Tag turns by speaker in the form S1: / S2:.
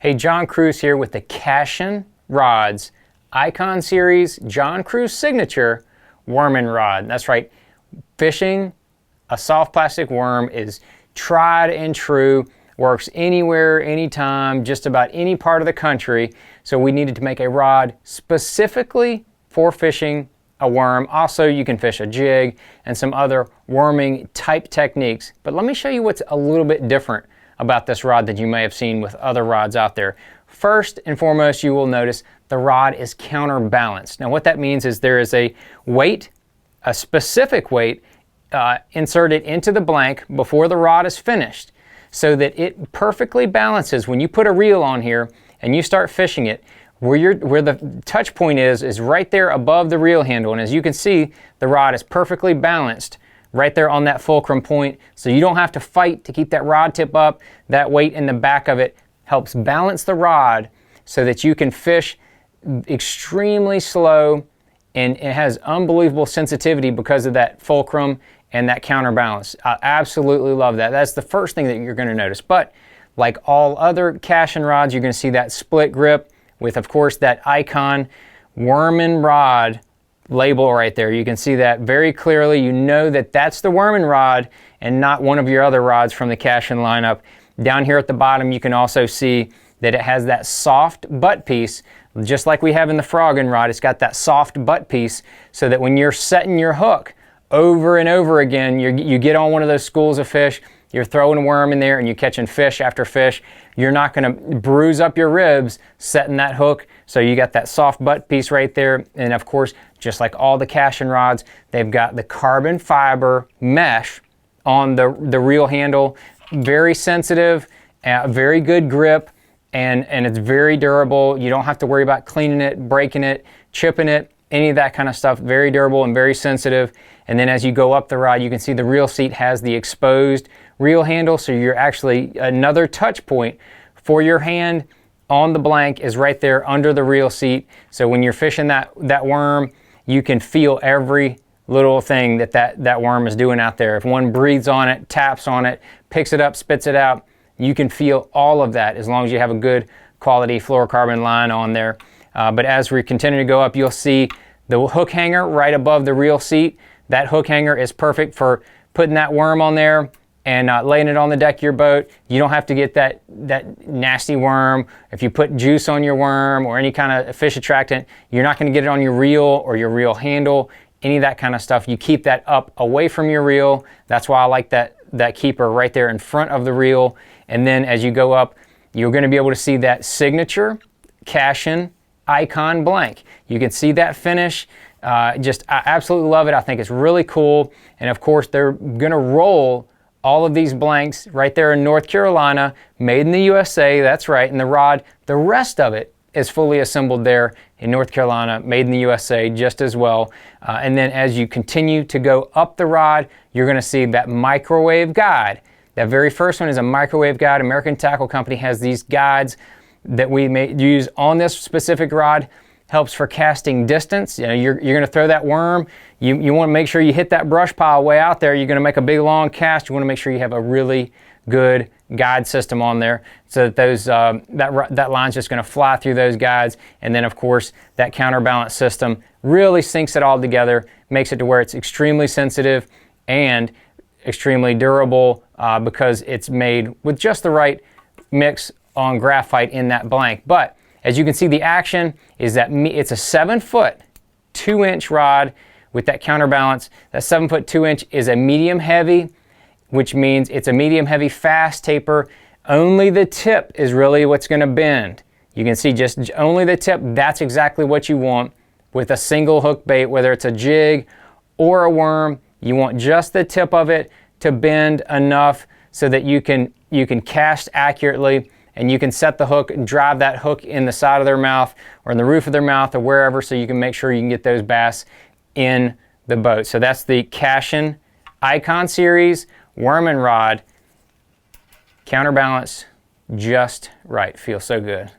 S1: Hey, John Cruz here with the Cashion Rods, ICON Series John Cruz Signature Wormin Rod. That's right, fishing a soft plastic worm is tried and true, works anywhere, anytime, just about any part of the country. So we needed to make a rod specifically for fishing a worm. Also, you can fish a jig and some other worming type techniques. But let me show you what's a little bit different about this rod that you may have seen with other rods out there. First and foremost, you will notice the rod is counterbalanced. Now what that means is there is a weight, a specific weight, inserted into the blank before the rod is finished so that it perfectly balances. When you put a reel on here and you start fishing it, where the touch point is right there above the reel handle. And as you can see, the rod is perfectly balanced right there on that fulcrum point, so you don't have to fight to keep that rod tip up. That weight in the back of it helps balance the rod so that you can fish extremely slow, and it has unbelievable sensitivity because of that fulcrum and that counterbalance. I absolutely love that. That's the first thing that you're going to notice. But like all other Cashion rods, you're going to see that split grip with, of course, that ICON Wormin Rod label right there. You can see that very clearly. You know that that's the Wormin Rod and not one of your other rods from the Cashion lineup. Down here at the bottom, you can also see that it has that soft butt piece, just like we have in the frogging rod. It's got that soft butt piece so that when you're setting your hook over and over again, you get on one of those schools of fish, you're throwing a worm in there and you're catching fish after fish. You're not going to bruise up your ribs setting that hook. So you got that soft butt piece right there. And of course, just like all the Cashion rods, they've got the carbon fiber mesh on the reel handle. Very sensitive, very good grip, and it's very durable. You don't have to worry about cleaning it, breaking it, chipping it, any of that kind of stuff. Very durable and very sensitive. And then as you go up the rod, you can see the reel seat has the exposed reel handle, so you're actually, another touch point for your hand on the blank is right there under the reel seat. So when you're fishing that worm, you can feel every little thing that worm is doing out there. If one breathes on it, taps on it, picks it up, spits it out, you can feel all of that as long as you have a good quality fluorocarbon line on there. But as we continue to go up, you'll see the hook hanger right above the reel seat. That hook hanger is perfect for putting that worm on there and laying it on the deck of your boat. You don't have to get that nasty worm. If you put juice on your worm or any kind of fish attractant, you're not going to get it on your reel or your reel handle, any of that kind of stuff. You keep that up away from your reel. That's why I like that keeper right there in front of the reel. And then as you go up, you're going to be able to see that signature Cashion ICON blank. You can see that finish. I absolutely love it. I think it's really cool. And of course, they're going to roll all of these blanks right there in North Carolina, made in the USA, that's right. And the rod, the rest of it is fully assembled there in North Carolina, made in the USA just as well. And then as you continue to go up the rod, you're going to see that microwave guide. That very first one is a microwave guide. American Tackle Company has these guides that we may use on this specific rod. Helps for casting distance. You know, you're going to throw that worm. You want to make sure you hit that brush pile way out there. You're going to make a big long cast. You want to make sure you have a really good guide system on there so that those that line's just going to fly through those guides. And then of course that counterbalance system really syncs it all together, makes it to where it's extremely sensitive and extremely durable because it's made with just the right mix on graphite in that blank. But as you can see, the action is that it's a 7-foot 2-inch rod with that counterbalance. That 7-foot 2-inch is a medium heavy, which means it's a medium heavy fast taper. Only the tip is really what's going to bend. You can see just only the tip. That's exactly what you want with a single hook bait, whether it's a jig or a worm. You want just the tip of it to bend enough so that you can cast accurately. And you can set the hook and drive that hook in the side of their mouth or in the roof of their mouth or wherever, so you can make sure you can get those bass in the boat. So that's the Cashion ICON Series Wormin Rod. Counterbalance just right. Feels so good.